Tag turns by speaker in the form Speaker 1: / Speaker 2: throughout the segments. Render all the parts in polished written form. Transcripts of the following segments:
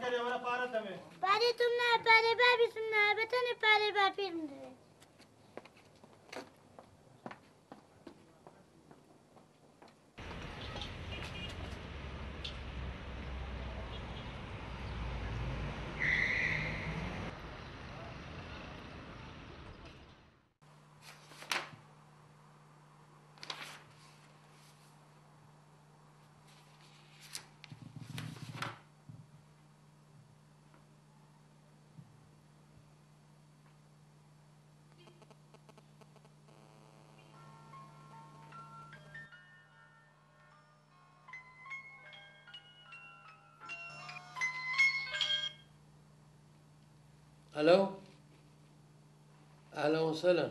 Speaker 1: کەرێ وەرە پارە دەمێ
Speaker 2: پارەی تۆم نایە پارەی بابیسم نایە بەتەنێ پارەی باپیرم دەوێت
Speaker 3: الو اهلا وسهلا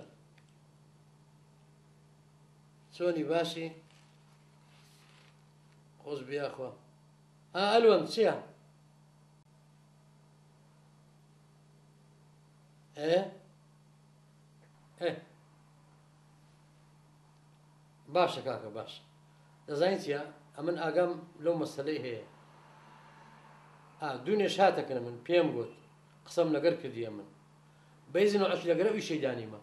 Speaker 3: چۆنی باشی خۆش بیاخوا ئەلوەم چییە باشە کاکە باش دەزانین چییە ئەمن ئاگام لەو مەسەلەی هەیە دوونێ شاتەکەن من پێم گوت قسەم لەگەر کردیە من بەیزن و عەش لەگەرە ئەوی شەیدانیمە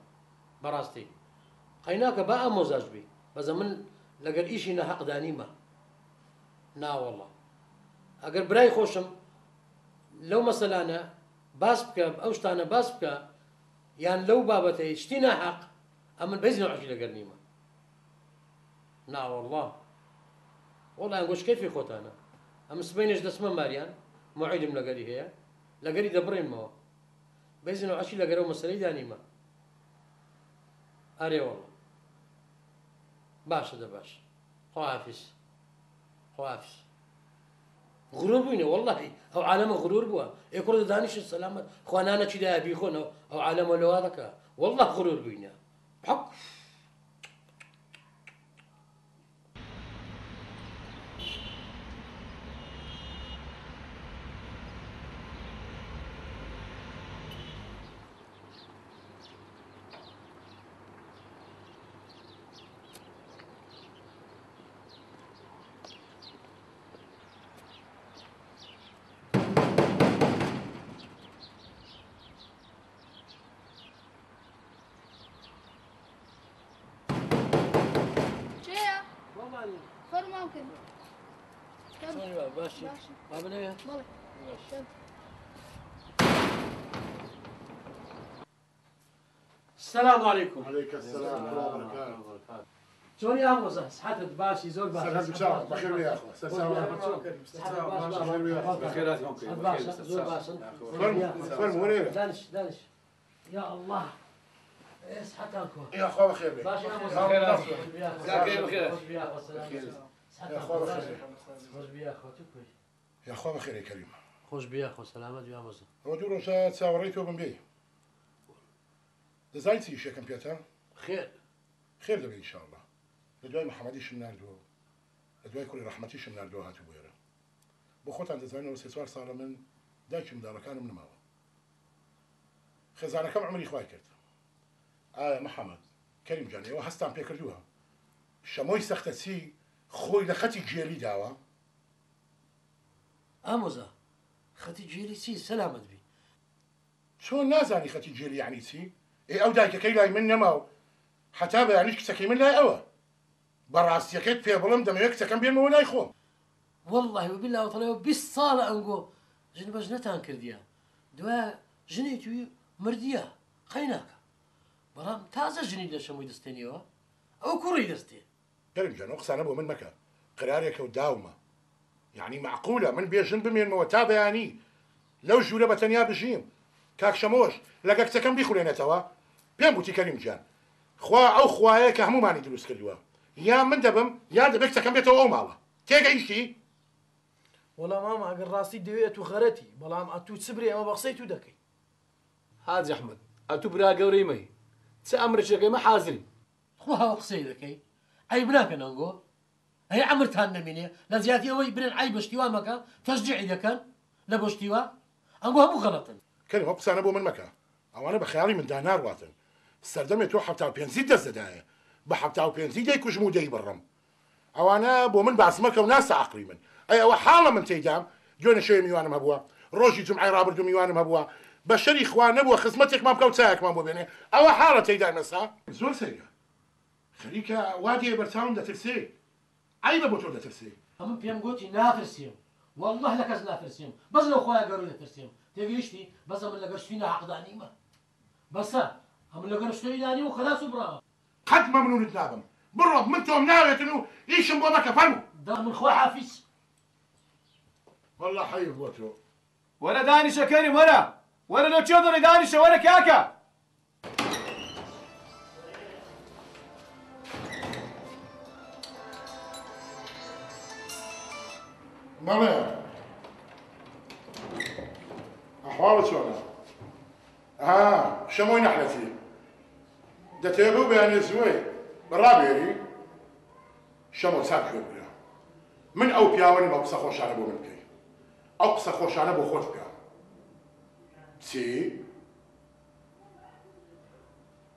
Speaker 3: بەڕاستی قەیناکە با ئامۆزاش بی بەزە من لەگەر ئیشی نەحەقدانیمە ناوەڵڵا ئەگەر برای خۆشم لەو مەسەلانە باس بکە ئەو شتانە باس بکە یان لەو بابەتەی شتی ناحەق ئەمن بەیزن و عەشی لەگەر نیمە ناوەڵڵا وەڵا ئەنگۆش کەیفی خۆتانە ئەم سبەینێش دەسمە ماریان موعیدم لەگەری هەیە لەگەری دەبڕێمەوە بەیزن و عەشی لەگەرەوە مەسەلەی دانیمە ئەرێ وەڵڵا باشە دەباش خواحافیز خواحافیز غرور بووینە وەڵڵاهی ئەو عالەمە غرور بووە ئێکڕۆ دەدانیشن سەلامەت خوانانە چی دایە بیخۆنەوە ئەو عالەمە لەوا دەکە وەڵڵا غرور بووینە حەق باشي بابنية السلام عليكم.
Speaker 4: وعليك السلام ورحمة الله وبركاته.
Speaker 3: شلون يا موزة؟ صحتك باشي زول باشي.
Speaker 4: بخير ويا اخو.
Speaker 3: بخير زول باشي.
Speaker 4: فرم ورينا.
Speaker 3: دانش يا الله. ايه صحتك
Speaker 4: يا اخو بخير بك.
Speaker 3: باشي يا موزة.
Speaker 4: بخير. يا اخو بخير.
Speaker 3: خوش بيا اخو تكوي.
Speaker 4: يا اخو بخير يا كريم.
Speaker 3: خوش بيا اخو سلامت يا موزة.
Speaker 4: ودورو ساعات ساوريتو بنبي. دزايتي شي كمبيوتر؟
Speaker 3: خير.
Speaker 4: خير دبي ان شاء الله. لدواي محمدي شمناردو. لدواي كل رحمتي شمناردو هاتو بويرا. بخوتان دزاينو وسيسوار صار من دايش مداركان من ماو. خزانه كم عمري خواي كرت. محمد كريم جاني وهستان بيكردوها. شموي سختسي خوي لختي جيلي داوا.
Speaker 3: أموزة ختي جيلي سي سلامت بي.
Speaker 4: شو نازاني ختي جيلي يعني سي؟ إيه أو دايك كيلاي من نماو حتى بيعنيش كسكي من لا أوا. براس يكيد في بلم دم يكسك كم بين مولاي خوم.
Speaker 3: والله وبالله وطلعوا بالصالة أنقو جنب جنتان كرديا. دوا جنيتوي مرديا خيناك. برام تازة جني لشموي دستنيوا أو كوري دستي.
Speaker 4: كريم جان أقصى نبو من مكة قرارك وداومة. يعني معقولة من بيجن بمين موتابة يعني لو جولة بتنيا بجيم كاك شموش لقاك تكم بيخولينا توا بيان بوتي كريم جان خوا أو خوايا كهمو ماني دروس كردوا يا من دبم يا دبك تكم بيتو أو مالا تيجا إيشي
Speaker 5: والله ماما أقل راسي دويت وخرتي بلام أتو تسبري أما بغسيتو دكي
Speaker 6: هاز أحمد أتو برا قوري مي تأمرش لكي ما حازري
Speaker 3: خوها وقصي دكي أي بناك نانقو هي عمرتها النمينة لزياتي هو يبني العي بشتيوا مكان تشجيعي إذا كان لبشتيوا أنقوها مو غلطا
Speaker 4: كريم هو بسانة بو من مكة أو أنا بخيالي من دانار واتن السردم يتوحى بتاع بينزيد الزداية بحبتاع بينزيد يكوش مودي برم أو أنا بو من بعث مكة وناس عقلي من أي أو حالة من تيدام جونا شوي ميوانا مهبوا ڕۆژی جمعی ڕابردوو میوانم هەبووە بە شەری خوا نەبووە خزمەتێکمان بکە و چایەکمان بۆ بێنێ ئەوە حاڵە تێیدا مەسا زۆر سەریە خەریکە وا دێ بەرچاوم دەترسێ ئای بە بۆ تۆ دەترسێ
Speaker 3: ئەمە پێم گوتی ناترسیم والله لە کەس ناترسیم بەس لەو خۆیان گەڕوو دەترسیم تێگەیشتی بەس ئەمە لەگەر شتوی ناحەقدانیمە بەسە ئەمە لەگەر شتوی دانی و خەلاص و براوە
Speaker 4: قەت مەمنونت نابم بڕۆ من تۆم ناوێتن و ئیشم بۆ مەکە فەرموو
Speaker 3: دا من خۆ حافیز
Speaker 4: والله حەیف بۆ تۆ
Speaker 6: وەرە دانیشە کەریم وەرە وەرە لە چێ دەڵێ دانیشە وەرە کاکە
Speaker 4: بەڵێ ئەحواڵت چۆنە شەمۆی نەحلەتی دەتەوێت بەو بەیانێ زوێ بەڕابێری شەمۆ چاک کوێ بگرە من ئەو پیاوەنی بە قسە خۆشانە بۆ من بکەی ئەو قسە خۆشانە بۆ خۆت بکە چی؟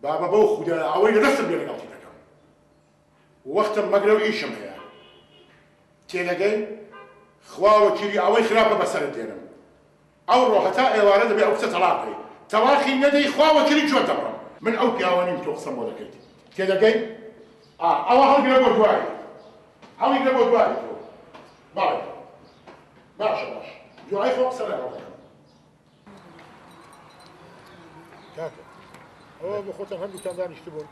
Speaker 4: بابە بەو خودە ئەوەی لەدەستم لێ لەگەڵتی دەکەم وەختم مەگرە و ئیشم هەیە تێدەگەی خوا وەکیلی ئەوەی خراپە بەسەرت دێنم ئەوڕۆ هەتا ئێوارە دەبێ ئەو قسە تەلاقی تەواخی نەدەی خوا وەکیلی جوێ دەبڕم من ئەو پیاوەنیم تۆ قسەم بۆ دەکەیت تێدەگەی ئەوە هەڵگرە بۆ دوای هەڵگرە بۆ دوای تۆ باڵێ باشە باش دوای خۆ قسە لەگەڵ دەکەم کاکە ئەوە بۆ خۆتان هەردووتان دانیشت بوون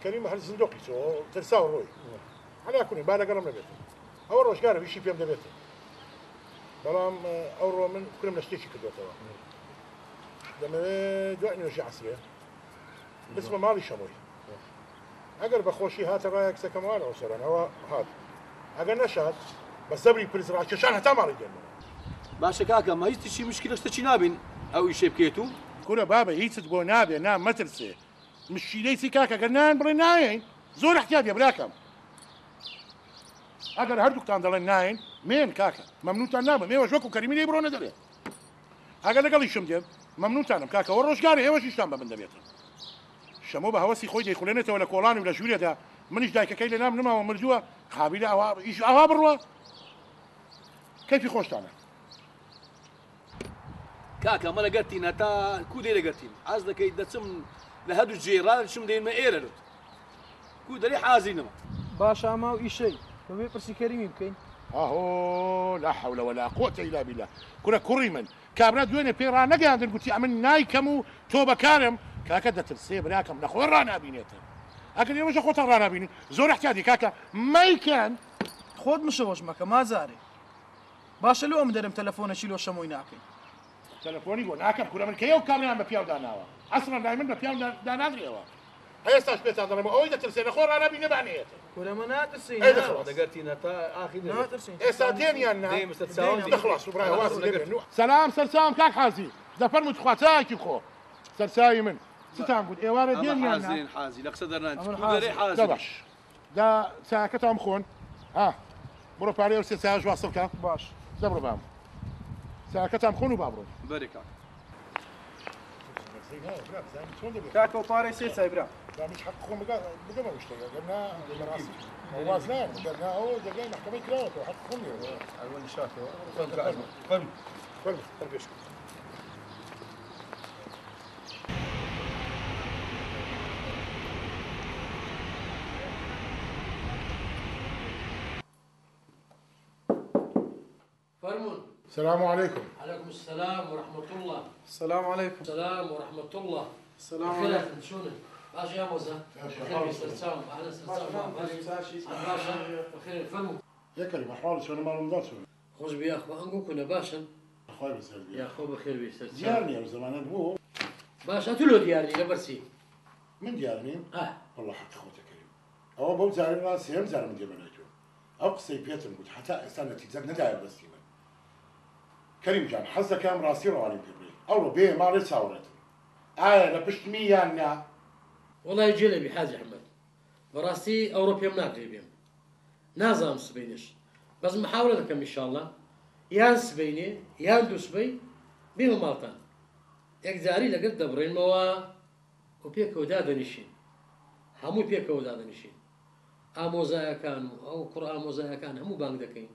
Speaker 4: کەریم هەر زندۆقی تۆ ترسا و ڕۆی هەلا کونی با لەگەڵم نەبێت ئەوە ڕۆژگارە ویشی پێم دەبێت بەڵام ئەوڕۆ من کوورم لە شتێکی کردوێتەوە دەمەوێت دوای نوێژی عەسرێ بچمە ماڵی شەمۆی ئەگەر بەخۆشی هاتە ڕای کچەکەم وانەوە سەرانەوە هات ئەگەر نەشات بە سەبری پرس ڕاکێشان هەتا ماڵی دێنەوە
Speaker 6: باشە کاکە ما هیچ مشکلە شتێکی نابین ئەو ئیشێ بکەیت و
Speaker 4: کورە بابە هیچت بۆ نابێ نا مەترسێ مشیلەی چی کاکە گەر نان بڕێ نایەین زۆر احتیاطیە براکەم ئەگەر هەردووکتان دەڵێن ناین مێن کاکە مەمنونتان نابم ئێوەش وەکو کەریمی لێ بڕۆنە دەرێ ئەگەر لەگەڵیشم دێم مەمنونتانم کاکەوە ڕۆژگارە ئێوەشیشتان بە من دەبێتن شەمۆ بە هەوەسی خۆی دەیخولێنێتەوە لە کۆڵانی و لە ژوورێدا منیش دایکەکەی لە نام نماوە مردووە قابیلە ئەوا بڕوە کەیفی خۆشتانە
Speaker 6: کاکە مە لەگەرتین هەتا کو دێ لەگەرتین حاز دەکەی دەچم لە هەردوو جێران شم دێنمە ئێرە لوت کو دەری حازینەوە
Speaker 5: باش ئەما و ئیشەی بەبێ پرسی کەریمی بکەین
Speaker 4: ئاهۆ لا حول ولا قوة إلا بالله کورە کوڕی من کابرا دوێنێ پێی ڕانەگەیاندن گوتی ئەمن نایکەم و تۆ بەکارم کاکە دەترسێ براکەم نەخۆی ڕانابینێتە ئەگەر ئێوەشە خۆتان ڕانابینی زۆر احتیاطی کاکە مەیکەن
Speaker 5: خۆت مشەوەش مەکە مازارێ باشە لۆ ئەم دەرم تەلەفۆنەکی لۆ شەمۆی ناکەین
Speaker 4: تەلەفۆنی بۆ ناکەم کورە من کە ئێو کامیان بە پیاو داناوە ئەسڵەن لای من بە پیاو دانادرێەوە ئێستاش پێتان دەڵێم ئەوەی دەترسێ نەخۆ ڕانابینە بانێتە
Speaker 5: کورەمە ناترسین
Speaker 6: دەگەرتین هەتا ئاخی
Speaker 5: ناترسین
Speaker 4: ئێستا دێنیان نخلاص وبرای واز سلام سەرچاوم کاک حازی دەفەرمووت خوا چاکی خۆ سەرچاوی من ستان گوت ئێوارە دێنیان
Speaker 6: حازی لە قسە دەرنان
Speaker 4: دەباش دا چاکەتان خۆن بڕۆ پارەی ئەو سێ چایش واستە بکە
Speaker 5: باش
Speaker 4: دەبڕۆ بام چاکەتان خۆن و با بڕۆ
Speaker 6: بەرێ کاک
Speaker 5: کاکە و پارەی سێ چای برا
Speaker 4: مش حق خۆم بگەمە شتێک گەرنا واز نایە گەرنا ئەوە دەگەی محکەمەی کراوەتەوە حق خۆم
Speaker 6: ئەوەنی شاتەوە
Speaker 4: پێش
Speaker 3: فەرمون
Speaker 4: السلام عليكم
Speaker 3: عليكم السلام ورحمة الله
Speaker 5: السلام عليكم
Speaker 3: السلام ورحمة الله
Speaker 5: السلام
Speaker 3: بخير
Speaker 5: عليكم
Speaker 3: شلونك؟ باشا يا موزة بخير سلسام أهلا سلسام باشا بخير فهموا
Speaker 4: يا كريم أحوالك شلون ما رمضان شلون؟
Speaker 3: خوش بيا أخو أنقو كنا باشا
Speaker 4: أخوي بسال
Speaker 3: يا أخو بخير بي سلسام
Speaker 4: ديارني يا زمان بو
Speaker 3: باشا أتلو ديارني لبرسي
Speaker 4: من ديارني؟
Speaker 3: والله
Speaker 4: حق أخوتك كريم أو بو زاري راسي هم زار من ديمناجو أو قصي بيتم قلت حتى استنى تجزاك نداير بس كريم جان حظك كام راسي رواني بيبري أو بيه ما رد ساورت لبشت ميانا
Speaker 3: والله يجي لي بحاجة أحمد براستي أوروبيا مناقري بيهم نازم سبينش بس محاولة لكم إن شاء الله يان سبيني يان دو سبي بيهم مالتان يكزاري لقد دبرين موا وبيك ودادا نشين همو بيك ودادا نشين ئامۆزایە كان أو کوڕ ئامۆزایە كان همو بانگ دەکەین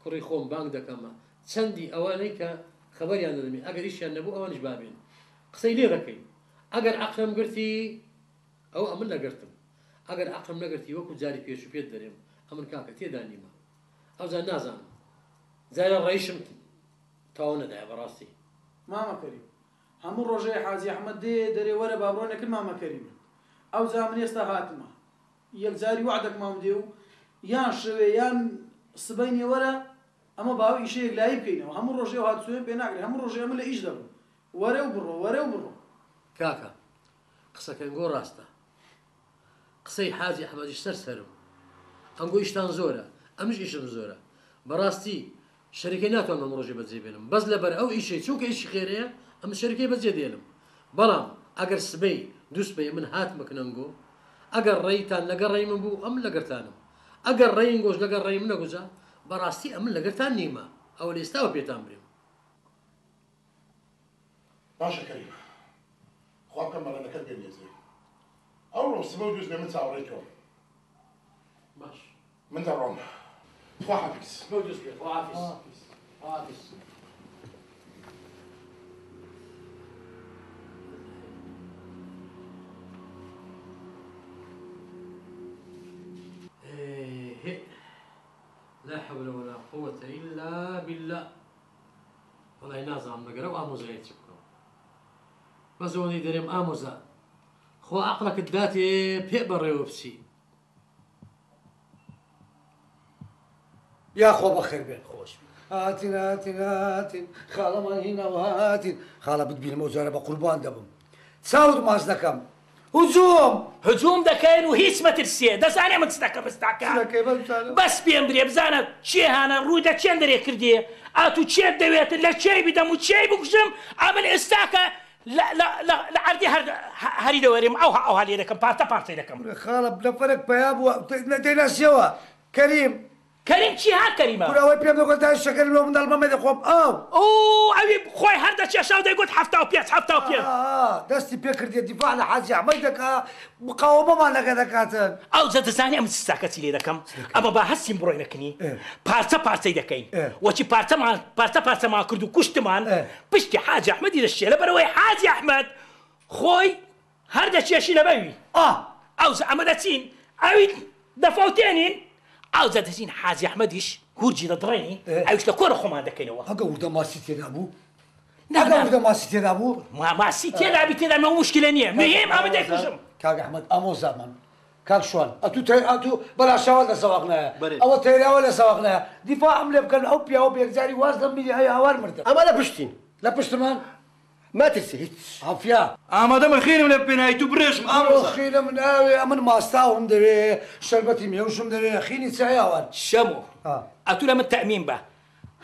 Speaker 3: کوڕی خۆم بانگ دەکەمە چەندی ئەوانەی کە خبریان دەدەمی ئەگەر ئیشیان نەبوو ئەوانش بابێن قسەی لێ دەکەین ئەگەر عەقلم گرتی ئەو ئەمن نەگرتم ئەگەر عەقلم نەگرتی وەکو جاری پێش و پێت دەرێم ئەمن کاکە تێدا نیمە ئەوزان نازانم جارە ڕیشم تاوە نەدایە بەڕاستی
Speaker 5: مامە کەریم هەموو ڕۆژەی حاجی ئەحمەد دێ دەرێ وەرە بابڕۆنێکرد مامە کەریم ئەو جا من ئێستا هاتمە یەکجاری وعدەک مام دێ و یان شەوێ یان سبەینێ وەرە ئەمە باو ئیشەیەک لای بکەینەوە هەموو ڕۆژێ هاتوێن پێ ناگرێت هەموو ڕۆژێ ئەمە لە ئیش دەبم وەرە و بڕۆ وەرە و بڕۆ
Speaker 3: کاکە قسەکەنگۆ ڕاستە قسەی حاجی ئەحمەدیش سەرسەرم ئەنگۆ ئیشتان زۆرە ئەمش ئیشم زۆرە بەڕاستی شەریکەی ناتوانم ئەم ڕۆژێ بەجێ بێنم بەس لەبەر ئەو ئیشەی چونکە ئیشی خێرەیە ئەم شەریکەی بەجێ دێنم بەڵام ئەگەر سبەی دووسبەی من هاتمە کنەنگۆ ئەگەر ڕێیتان لەگەڵ ڕێی من بوو ئەم لەگەرتانم ئەگەر ڕێین گۆش لەگەڵ ڕێی من نەگوزا بەڕاستی ئەمن لەگەرتان نیمە ئەوە لە ئێستاوە پێتان برێم
Speaker 4: باشە کەریم خوا بکەم بەڵێنەکەت بێنێزێ ئەو ڕۆ سبە و دووس بێ من چاوەڕێیتەوە
Speaker 3: باش
Speaker 4: من دەڕۆم خوا حافیز
Speaker 3: بۆ دووس بێت حافیز لا حول ولا قوة إلا بالله والله نازم نقرأ وآموزة يتشكو بزوني دريم آموزة خو عقلك الداتي بيقبر يوبسي
Speaker 1: يا خو بخير بين خوش هاتين هاتين هاتين خالة من هنا وهاتين خالة بتبين موزارة بقربان دبم تساود مازدكم
Speaker 7: هجوم دەکەن و هیچ مەترسێ دەزانێ من ستەکە بستاکە بەس پێم برێ بزانە چێ هانە ڕوویدا چێن دەرێ کردێ ئاتو چێت دەوێت لە چێی بدەم و چێی بکوژم ئەمن ئێستاکە لە عەردی هەری دەوەرێم ئەو هەڵێ دەکەم پارتەی دەکەم
Speaker 1: خاڵە لە فەرق پیا بووە دەیناسیەوە کەریم
Speaker 7: چی هات کەریمە
Speaker 1: ئەوەی پێم دەگوت تا شەکەری لۆ منداڵ مەمە دەخۆم
Speaker 7: ئەوی خۆی هەردە چێشاو دەیگوت 75
Speaker 1: دەستی پێ کردێ دیفاع لە حاجی ئەحمەد دەکا مقاومەمان لەگە دەکاتن
Speaker 7: ئەو جە دەزانێ ئەم ستاکە چی لێ دەکەم ئەمە با هەستیم بڕۆی نەکنی پارچەی دەکەین وەچی پارچەمان کرد و کوشتمان پشتی حاجی ئەحمەدی دەشێ لەبەرەوەی حاجی ئەحمەد خۆی هەردە چێشی لەبەوی ئەو ئەمە دەچین ئەوی دەفەوتێنین ئەو جە دەچین حاجی ئەحمەدیش هورجی دەدڕێنی ئەوش لە کۆرە خۆمان دەکەینەوە
Speaker 1: ئەگە وردە ماسی تێدا بوو وردە ماسی تێدا بوو
Speaker 7: ماسی تێدابی تێدا مە مشکلە نییە مهم ئەمە دەیکوژم
Speaker 1: کاک ئەحمەد ئامۆزامان کاک شوان ئەتوو بەلاشاوە لە سەواقنایە ئەوە تێراوە لە سەواقنایە دیفاعم لێ بکەن ئەو پیاوە بێکجاری واز دەمبیری هەیە هاوار مردە
Speaker 8: ئەمە لە پشتین
Speaker 1: لە پشتمان
Speaker 8: ماترسی هیچ
Speaker 1: عافیا
Speaker 8: ئامادەمە خێنم لە پێناایی تو برێشم
Speaker 1: خینە من ئاوێ ئەمن ماستاوم دەوێ شەربەتی مێوشم دەوێ خینی چایاوان
Speaker 7: شەمو ئەتو لە من تەمین بە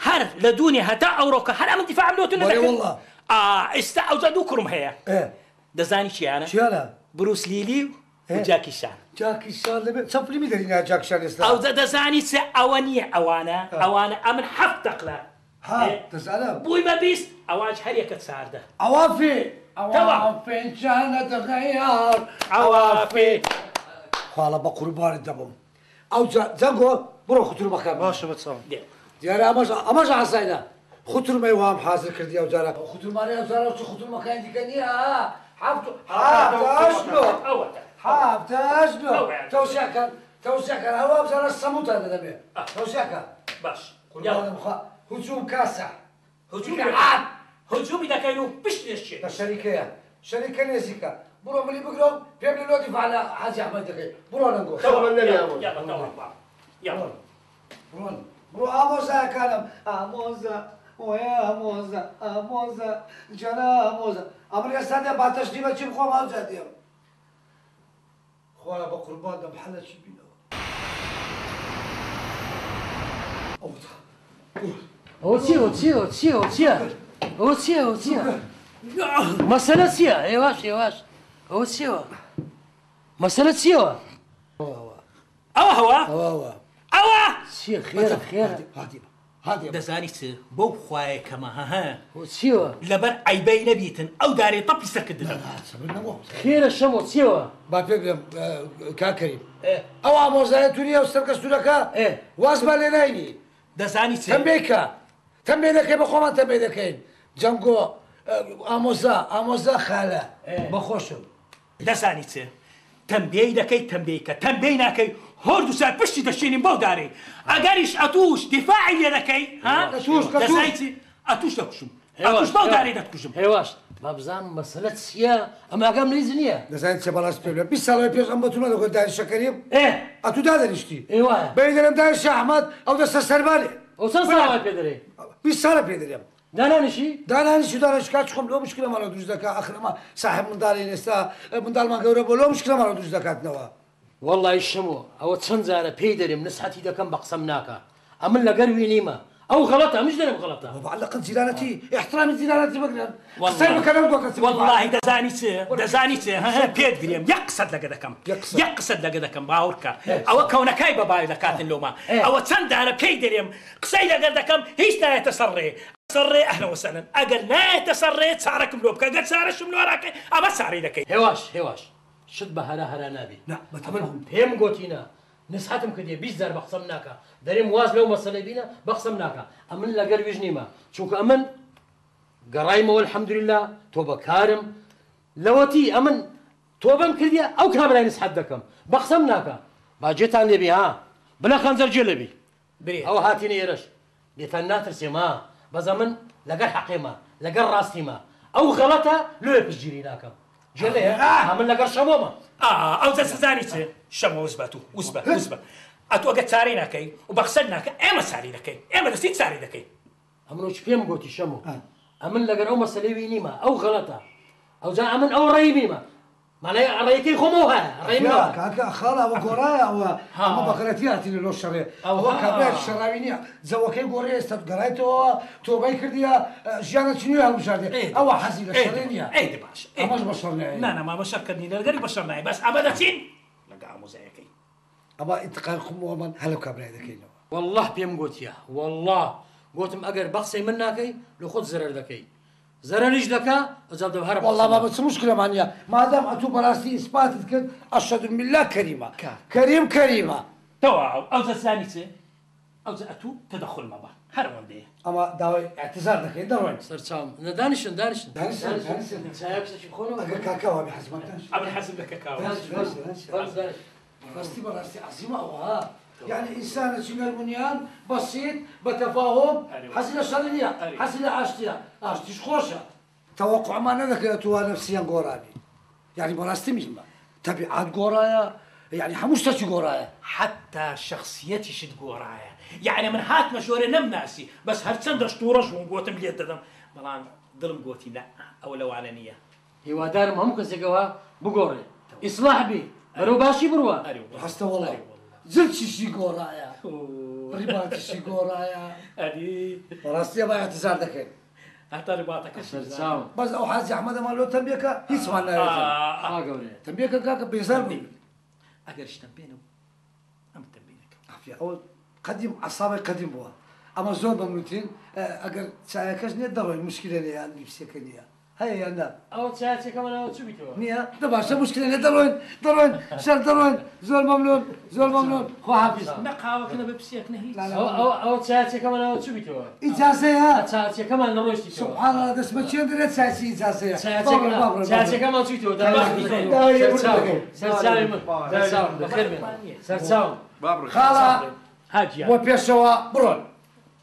Speaker 7: هەر لە دوونی هەتا ئەوڕۆکە هەر ئەمن دیفاعم لۆتون نەدەکەن ئێستا ئەوجا دوو کوڕم هەیە دەزانی چیانە بروس لیلی و جاکی شان
Speaker 1: لەبێت چەند فیلمی دەرینە جاکی شان ئێستا
Speaker 7: ئەوجا دەزانی چ ئەوە نییە ئەوانە ئەمن حەفت دەقلە
Speaker 1: دەزانم
Speaker 7: بووی بە بیست ئەوانش هەر یەکە چاردە
Speaker 1: ئەوافێ پێنجانە دەغەیار ئەوافێ خاڵە بە قوربانت دەبم ئەو جەنگۆ بڕۆ خوتورمەکە
Speaker 8: باشە بەچاو
Speaker 1: دیارە ئەمەش ئاسایدە خوتورمەی وام حازر کردی ئەو جارە خوتورمانەی ئەو جارە چ خوتورمەکانی دیکە نییە هەفتاش تەوسیەکەن ئەوە ئەو جارە سەموتان دەبێت تەوسیەکە
Speaker 7: باش
Speaker 1: قوربانم خوا هجوم کاسە
Speaker 7: هجومی دەکەین و پشت دەشتێت
Speaker 1: لە شەریکە نێزیکە بڕۆ ملی بگرۆم پێم لە لۆتی فعلا حاجی ئەحمەد دەکەی بڕۆ لەنگۆ بڕۆ ئامۆزایەکانم ئامۆزە ئامۆزە جەنا ئامۆزە ئەمر ئێستا دێ باتەشتی بە چی بخۆم ئەوجا دێم خۆیان بە قوربان دەم حەلەکی بینەوە
Speaker 3: ئەوە چییە؟ مەسەلە چییە؟ هێواش ئەوە چیەوە؟ مەسەلە چیەوە؟
Speaker 7: ئەوە
Speaker 3: چییە خێرە
Speaker 7: دەزانی چ بەو خوایەکەمە
Speaker 3: چیەوە؟
Speaker 7: لەبەر ئەیبەی نەبیتن ئەو دارێ تەپی سەرکردن
Speaker 3: خێرە شەمۆ چیەوە؟
Speaker 1: با پێ بێم کاکەریم ئەو ئامۆزایە توریە و سەرکە سوورەکە واز با لێ ناینی
Speaker 7: دەزانی چ
Speaker 1: تەمبێکە تەمبێ دەکەی بە خۆمان تەمبێ دەکەین جەنگۆ ئامۆزا خالە بەخۆشم
Speaker 7: دەزانی چێ تەمبێی دەکەی تەمبێیکە تەمبێی ناکەی هۆرد و سار پشتی دەشێنین بەو دارێ ئەگەریش ئەتوش دیفاعی لێ دەکەی دەزانی چی ئەتوش دەکوشم ئەتوش بەو دارێ دەتکوشم
Speaker 3: هێواش بابزانم مەسەلەت چییە ئەماگەم لیز نییە
Speaker 1: دەزانیت چێ بەڕاست پێ 20 ساڵی پێش ئەم بەتونە دەگوت دانیشەکەریم ئەتو دادەنیشتی
Speaker 3: ئێوایە
Speaker 1: بەیدەرم دانیشە ئەحمەد ئەو دەستە سەربارێ
Speaker 3: ئەو چەند ساڵی پێ دەرێ
Speaker 1: 20 ساڵە پێ دەرێم
Speaker 3: دانانیشی
Speaker 1: دانیش کات چخۆم لۆ مشکلەمانە دروست دەکات ئەخرەما صاحب منداڵی ئێستا منداڵمان گەورە بۆ لۆ مشکلەمانە دروست دەکاتنەوە
Speaker 3: وەڵڵی شەمۆ ئەوە چەند جارە پێی دەرێم نسحەتی دەکەم بە قسەم ناکە ئەمن لەگەر وینیمە ئەو غەڵەتە ئەمش دەرێم غەڵەتە
Speaker 1: بەعلەقەت جیرانەتی احترامی جیرانەتی بگرن قسەی بکەنم بۆ
Speaker 7: والله دەزانی چێ پێت گرێم یەک قسەت لەگە دەکەم یەک قسەت لەگە دەکەم باوەڕکە ئەوە کەونەکای بەباوی دەکاتن لۆمە ئەوە چەند دارە پێی دەرێم قسەی لەگەر دەکەم هیچ نایەتە سەرڕێ سەرڕێ ئەهلە وسەلەن ئەگەر نایەتە سەرڕێ چارەکەم لۆ بکە گەر چارەشم لۆراکەی ئەمە چاری دەکەی
Speaker 3: هێواش شت بە هەرا نابی پێم گۆتینە نسحەتم کردێ 20 جار بە قسەم ناکە دەرێم واز لەو مەسەلەی بینە بە قسەم ناکە ئەمن لەگەر ویژ نیمە چونکە ئەمن گەڕایمەوە الحەمدولله تۆ بەکارم لەوەتی ئەمن تۆ بەم کردیە ئەو کابرای نسحەت دەکەم بە قسەم ناکە باجێتان لێبی ها بنە خەنجەر جێ لەبی ئەو هاتینە ئێرەش لێتان ناترسێما بەزە من لەگەر حەقێمە لەگەر ڕاستیمە ئەو غەڵەتە لێ پشتگیری ناکەم جێڵێ من لەگەر شەمۆمە
Speaker 7: ئەو دەسەزانی چێ شەمە وزبەت و وزبە ئەتۆ ئەگە چارەی ناکەی و بە قسەت ناکە ئێمە چاری دەکەی ئێمە دەستی چاری دەکەی
Speaker 3: ئەمڕۆ پێم گوتی شەمۆ ئەمن لەگەر ئەو مەسەلەی وینیمە ئەو غەڵەتە ئەوجا ئەمن ئەو ڕێی بیمە مانای ڕێیەکەی خۆمەوە هەیە ڕێیمەوە
Speaker 1: کاکە خاڵ ئەوە گۆڕایە ئەوە ئەمە بەخەرەتی هاتینە لۆ شەڕێ ئەوە کابرای شەڕاوی نییە جەوەکەی گۆڕی ئێستا گەڕایتەوە تۆبەی کردیە ژیانە چنوی هەڵبژاردێ ئەوە حەزی لە شەڕێ نییە
Speaker 7: ئەیدە باش
Speaker 1: ئەمەش بە شەڕ نایە
Speaker 7: نانەما بە شەڕکردنی لەگەری بە شەڕ نایە بەس ئەمە دەچین لەگە ئامۆزایەکەی
Speaker 1: ئەمە ئینتقال خۆمەوە من هەلو کابرای دەکەینەوە
Speaker 3: والله پێم گوتیە والله گوتم ئەگەر بەخسەی من ناکەی لە خۆت زەرەر دەکەی زەرەریش دەکا ئەجا دەبهەر
Speaker 1: والله بابا چ مشکلەمان نییە مادام ئەتوو بەڕاستی ئیسپاتت کرد ئەشهد بالله کەریمە کەریمە
Speaker 7: تەواو ئەو دەزانی چێ ئەو ئەتوو تەدەخل مەبە هەر ئەوەندەیە
Speaker 1: ئەمە داوای اعتزار دەکەین دەڕۆین
Speaker 3: سەرچاوم نەدانیشن
Speaker 1: ئەگەر کاکەوە بێ حەزمان
Speaker 7: ئەمە حەزم لە کەکاوە
Speaker 1: ڕاستی بەڕاستی عەزیمە ئەوە يعني إنسان شمال بسيط بتفاهم حسنا شرنيا حسنا عشتيا عشتيش خوشة توقع ما نذكر توا نفسيا قرابي يعني براستي مهمة تبعات قرايا يعني حموش تشي قرايا
Speaker 7: حتى شخصيتي شد قرايا يعني من هات مشورة نم ناسي بس هرچند دشتورش ونقوتم ليت دم بلان ظلم قوتي لا أو لو علانية
Speaker 3: هو دار مهم كسيقوا بقوري إصلاح بي برو باشي بروا
Speaker 1: حسنا والله زلتشي شي قرايا رباطي شي قرايا
Speaker 7: أدي
Speaker 1: براستي ما اعتذار دكين
Speaker 7: حتى رباطك
Speaker 1: بس أو حاجة أحمد ما لو تنبيك يسمعنا تنبيك كاك بيزرني
Speaker 7: أقرش تنبينه أم تنبينك
Speaker 1: عافية أول قديم أصابع قديم بوا أما زود بمرتين أقر سايكش ندروا المشكلة اللي عندي بسكنية هيا أنا
Speaker 3: أو ساعتي كمان أو تشوفي توا
Speaker 1: نيا دابا شو مشكلة ندرون شال درون زول ممنون خو حافظ
Speaker 7: نقاوة كنا ببسيك نهي
Speaker 3: أو ساعتي كمان أو تشوفي توا
Speaker 1: إجازة يا
Speaker 3: ساعتي كمان نروشتي توا
Speaker 1: سبحان الله دس ما تشين درت ساعتي إجازة يا
Speaker 3: ساعتي كمان تشوفي توا سرساوم بخير بنا سرساوم
Speaker 1: خالا
Speaker 7: هاجي
Speaker 1: وبيشوا برون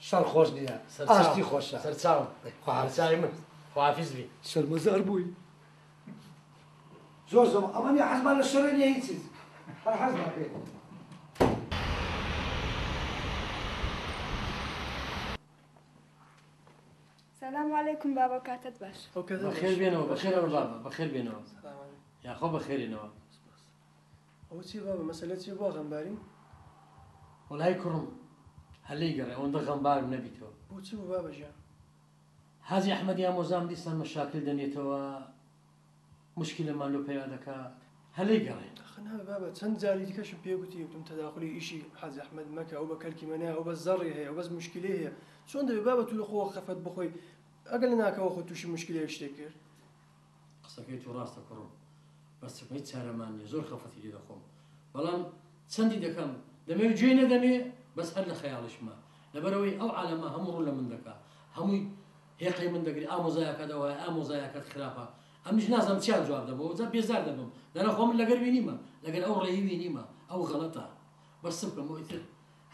Speaker 1: شال خوش نيا أشتي خوشة
Speaker 3: سرساوم سرساوم حافظ لي
Speaker 1: شو المزار بوي زوزم أماني حزم على الشرين يهيتز أنا حزم على
Speaker 9: السلام عليكم بابا كاتت باش
Speaker 3: بخير بينو بخير بابا بخير بينو يا خو بخير نوا
Speaker 10: أو شي بابا مسألة شي بوا غنباري
Speaker 3: والله يكرم هل يقرأ وند غنبار نبيتو
Speaker 10: بوتشي بابا جا
Speaker 3: هذه أحمد يا موزام ديستان مشاكل دنيتوا مشكلة ما له بيادك هل يقرأ
Speaker 10: خنا بابا تند زاري تكشف بيقولي تم تداخلي إشي حاز أحمد مكة أو بكركي منها أو بس زري هي أو بس مشكلة هي شو عند بابا تقول أخوه خفت بخوي أقل هناك أخو توشي مشكلة يشتكر
Speaker 3: قصك راسك كرم بس ما يتسارمان يزور خفتي لي دخوم بلان تسندي دكم دمي جينا دمي بس هل خيالش ما لبروي أو على ما همر ولا من ذكاء همي هێقی من دەگری ئامۆزایەکەتەوە ئامۆزایەکەت خراپە ئەمیش نازانم چیان جواب دەبەوە جا بێزار دەبم لەنە خۆ من لەگەر وینیمە لەگەر ئەو ڕێی وینیمە ئەو غەڵەتە بەسم بکەمەوەی تر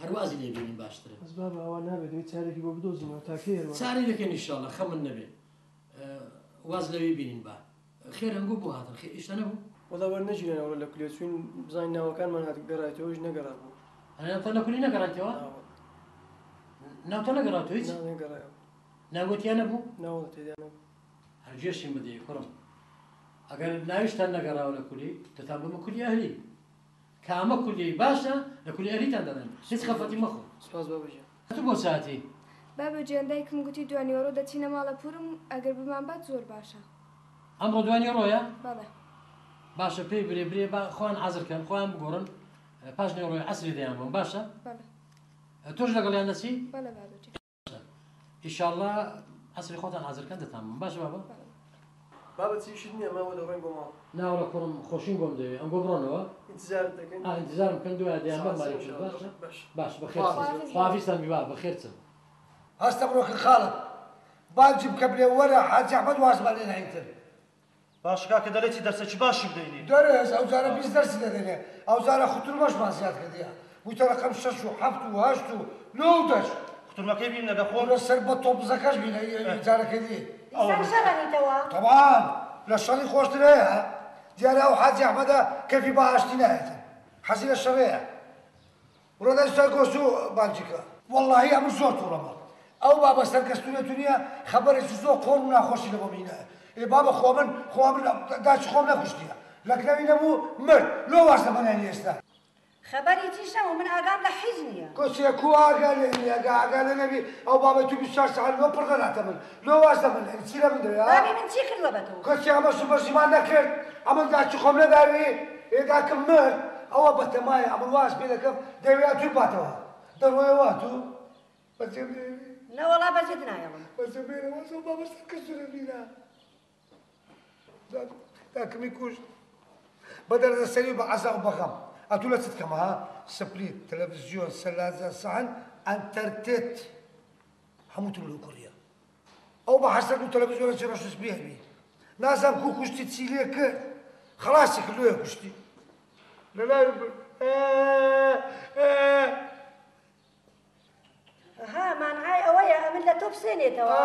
Speaker 3: هەروازی لێ بینین باشترە
Speaker 10: بەس بابا ئەوە نابێت چارێکی بۆ بدۆزینەوە تاکەیە
Speaker 3: چاری دەکەین ئینشاڵڵا خەم من نەبێ واز لەوێ بینین با خێر هەنگوو بۆ هاتن ئیشتە نەبوو
Speaker 10: وەڵا وەرنەژینەوە لە کولێ چوین بزانین ناوەکانمان هات گەڕایەوەش نەگەڕا بوو
Speaker 3: هەنێتە لە کولی نەگەڕاتەوە ناوتە نەگەڕاتەوە هیچ
Speaker 10: نەگەڕایەوە
Speaker 3: ناگوتیان نەبوو
Speaker 10: ناوە تێدا نەبوو
Speaker 3: هەرگێشیم بدەی کوڕم ئەگەر ناویشتان نەگەڕاوە لە کولی دەتان بمە کولی ئەهلی کامە کولی باشە لە کولی ئەهلیتان دەدەن هیچ خەفەتی مەخۆ
Speaker 10: سپاس بابەجان
Speaker 3: تو بۆ ساعتی
Speaker 9: بابە گیان دایکم گوتی دوانیۆڕۆ دەچینە ماڵە پورم ئەگەر بمان بات زۆر باشە
Speaker 3: ئەمڕۆ دوانی ڕۆیە
Speaker 9: بەڵێ
Speaker 3: باشە پێی برێ برێ خۆیان حەزرکەن خۆیان بگۆڕن پاش نێڕۆی عەسری دەیان بم باشە
Speaker 9: بەڵێ
Speaker 3: تۆش لەگەڵیان دەچی
Speaker 9: بەڵێ بابەجی
Speaker 3: ئیشاڵڵا عەسری خۆتان حەزرکەن دەتان بم باشە بابە
Speaker 10: بابە چیشت نییە ماوە دەڕۆین بۆ ماڵ
Speaker 3: ناوەڕە کوڕم خۆشین بۆم دەوێت ئەم بۆ بڕۆنەوە
Speaker 10: ئینتزارت دەکەین
Speaker 3: ئینتزارم کەن دوای دەیان بە ماری باشە باش بەخێر خواویستان بیوا بەخێرچن
Speaker 1: هەستە بڕۆکە خاڵت باجی بکە بلێ وەرە حاجی ئەحمەد وازمان لێ ناینتر
Speaker 8: باش کاکە دەڵێتی دەرسێکی باشی بدەینی
Speaker 1: دەرێز ئەو جارە 20 دەرسی دەدەنێ ئەو جارە خوتورمەشمان زیاد کردیە بوویتە ڕقەم 6 و 7 و 8 و 9 دەش
Speaker 8: خوتورمەکەی بینە دەخۆ
Speaker 1: لەسەر بە تۆپزەکەش بینە جارەکە دی
Speaker 2: شەڕەنیتەوە
Speaker 1: طبعاً لە شەڕی خۆشتر هەیە دیارە ئەو حاجی ئەحمەدە کەفی بەهاشتی نایەتن حەزی لە شەڕەیە ڕۆدای سەر گۆشت و بانجیکە وەڵڵاهی ئەمە زۆر تووڕەمە ئەو بابە سەرکەستونێت نییە خەبەرێکی زۆر قۆڕ و ناخۆشی لە بۆ بینە بابە خۆ من داچی خۆم نەکوشتیە لەکراوی نەبوو مرد لۆ واز دەبەنێنی ئێستا
Speaker 2: خەبەری تیشەوە من ئاگام لە حیز نییە
Speaker 1: کۆچێ کو ئاگا لێ نییە ئاگا لێ نەبی ئەو بابە تو 24 ساعت لۆ پڕ دەناتە من لۆ واز دەبەنێنی چی لە من دەوێت
Speaker 2: بابی من چی کردوە بە تۆ
Speaker 1: کۆچی ئەمە سوبەرژیمان نەکرد ئەمە داچی خۆم نەداوی ئێداکەم مرد ئەوە بەتەمایە ئەمە واز پێ دەکەم دەوێت توی باتەوە دەڕۆیەوە تو بەجێ
Speaker 2: نەوەڵا بەجێت نایەڵم
Speaker 1: بەجێ بێنەوە زۆر بابە سەرکەستونە بینە داکەمی کوشت بەدەردە سەری بە عەزا و بەغەم ئەتوو لە چت کەمە سپلیت تەلەڤیزیۆن سەلاجە سەحن ئەنتەرتێت هەمووتم لەو کوڕیە ئەو بە حەسەد و تەلەڤیزیۆنە چی ڕەشوس بێبی نازانم کو کوشتی چی لێ کرد خەڵاسی کرد لێ کوشتی لەلای
Speaker 2: ها مانعای ئەوەیە ئەمن لە تۆ بسێنێتەوە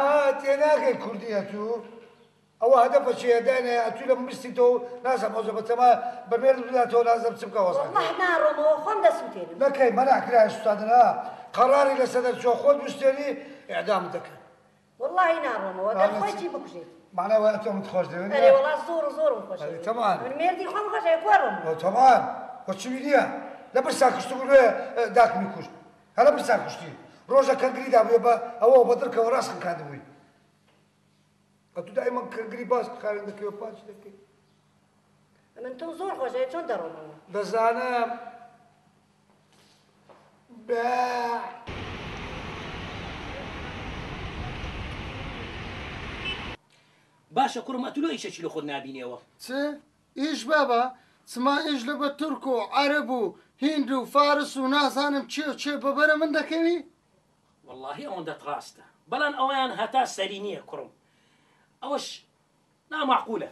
Speaker 1: تێناگەی کوردیە تو ئەوە هەدەفە چێدانێ ئەتوی لە بستیتەوە نازانم ئەوزە بەتەما بەمێر بداتەوە نازانم چ بکەوە
Speaker 2: وەڵڵاه ناڕۆمەوە خۆم دەسووتێنم
Speaker 1: نەکەی مەناکرای سوستادنە قەراری لەسەر چۆ خۆت بستێنی ئێعدام دەکەن
Speaker 2: وەڵڵاهی ناڕۆمەوە گەر خۆی چی بکوژێت
Speaker 1: معناوە ئەتۆ من خۆش دەوێت
Speaker 2: ئەرێ وەڵا زۆر خۆش
Speaker 1: تەمان
Speaker 2: من مێردی خۆم خۆشە کوڕم
Speaker 1: تەمان بۆچی نییە لە برسا کوشت بووێ داکمی کوشت هەرە برسا کوشتی ڕۆژە کەنگریدا بێ بە ئەوە بە دڕکەوە ڕاستن کاندبووی ئەتو دایمە کەنگری باس خارن دەکەوە پاچ دەکەی
Speaker 2: من تۆ زۆر خۆشەوێت چۆن دەڕۆمەوە
Speaker 1: دەزانم
Speaker 7: باشە کوڕم ئەتوو لۆ ئیشەکی لە خۆت نابینیەوە
Speaker 11: چ ئیش بابە چما ئیش لە بە تورک و عەرەب و هیند و فارس و نازانم چێ بەبەرە من دەکەوی
Speaker 7: واللهی ئەوەندە ڕاستە بەڵام ئەویان هەتا سەری نییە کوڕم ئەوەش نامەعقولە